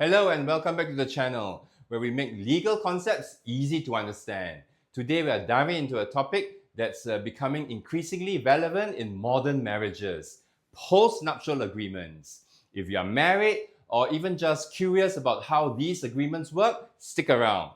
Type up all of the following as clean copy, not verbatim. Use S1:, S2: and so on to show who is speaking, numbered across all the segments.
S1: Hello and welcome back to the channel where we make legal concepts easy to understand. Today we are diving into a topic that's becoming increasingly relevant in modern marriages: post-nuptial agreements. If you are married or even just curious about how these agreements work, stick around.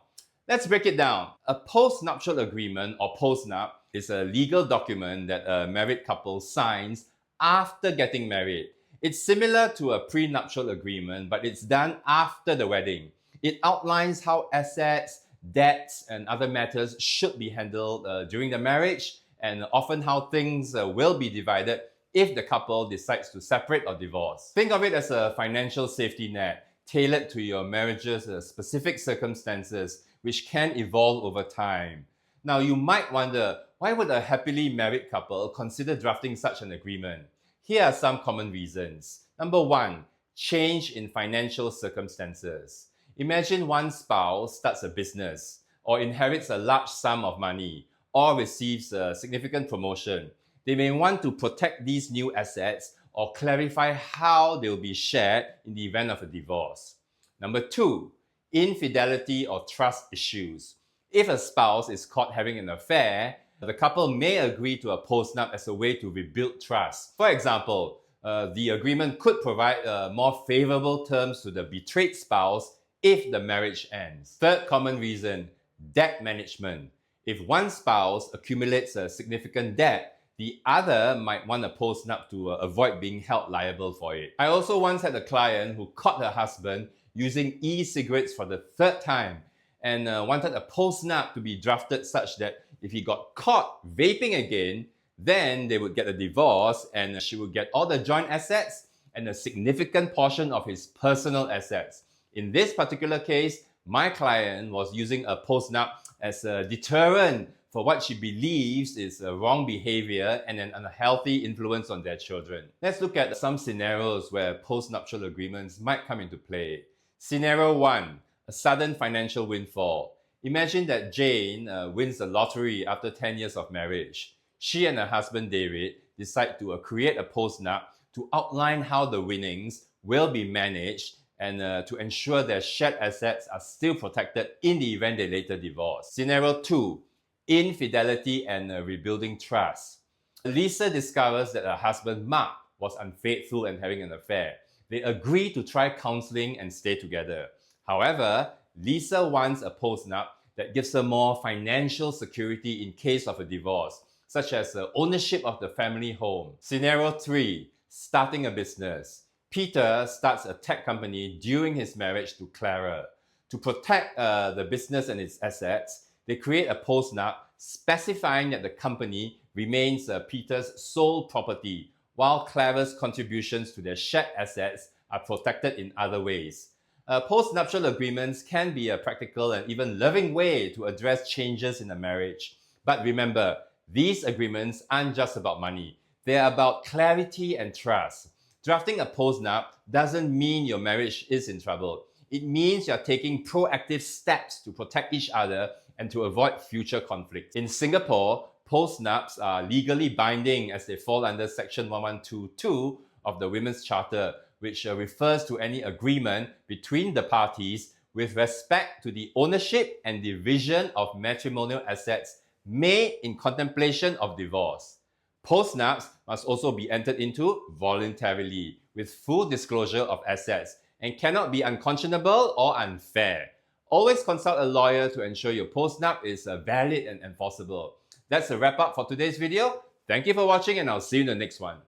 S1: Let's break it down. A post-nuptial agreement, or post-nup, is a legal document that a married couple signs after getting married. It's similar to a prenuptial agreement, but it's done after the wedding. It outlines how assets, debts, and other matters should be handled during the marriage, and often how things will be divided if the couple decides to separate or divorce. Think of it as a financial safety net tailored to your marriage's specific circumstances, which can evolve over time. Now, you might wonder, why would a happily married couple consider drafting such an agreement? Here are some common reasons. Number one, change in financial circumstances. Imagine one spouse starts a business, or inherits a large sum of money, or receives a significant promotion. They may want to protect these new assets or clarify how they will be shared in the event of a divorce. Number two, infidelity or trust issues. If a spouse is caught having an affair, the couple may agree to a post-nup as a way to rebuild trust. For example, the agreement could provide more favorable terms to the betrayed spouse if the marriage ends. Third common reason, debt management. If one spouse accumulates a significant debt, the other might want a post-nup to avoid being held liable for it. I also once had a client who caught her husband using e-cigarettes for the third time and wanted a post-nup to be drafted such that if he got caught vaping again, then they would get a divorce and she would get all the joint assets and a significant portion of his personal assets. In this particular case, my client was using a post-nup as a deterrent for what she believes is a wrong behavior and an unhealthy influence on their children. Let's look at some scenarios where post-nuptial agreements might come into play. Scenario 1, a sudden financial windfall. Imagine that Jane wins the lottery after 10 years of marriage. She and her husband David decide to create a post-nup to outline how the winnings will be managed and to ensure their shared assets are still protected in the event they later divorce. Scenario 2, infidelity and rebuilding trust. Lisa discovers that her husband Mark was unfaithful and having an affair. They agree to try counseling and stay together. However, Lisa wants a post-nup that gives her more financial security in case of a divorce, such as ownership of the family home. Scenario 3, starting a business. Peter starts a tech company during his marriage to Clara. To protect the business and its assets, they create a post-nup specifying that the company remains Peter's sole property, while Clara's contributions to their shared assets are protected in other ways. Post-nuptial agreements can be a practical and even loving way to address changes in a marriage. But remember, these agreements aren't just about money. They're about clarity and trust. Drafting a post-nup doesn't mean your marriage is in trouble. It means you're taking proactive steps to protect each other and to avoid future conflict. In Singapore, post-nups are legally binding as they fall under Section 1122 of the Women's Charter, which refers to any agreement between the parties with respect to the ownership and division of matrimonial assets made in contemplation of divorce. Post-nups must also be entered into voluntarily with full disclosure of assets and cannot be unconscionable or unfair. Always consult a lawyer to ensure your post-nup is valid and enforceable. That's a wrap up for today's video. Thank you for watching and I'll see you in the next one.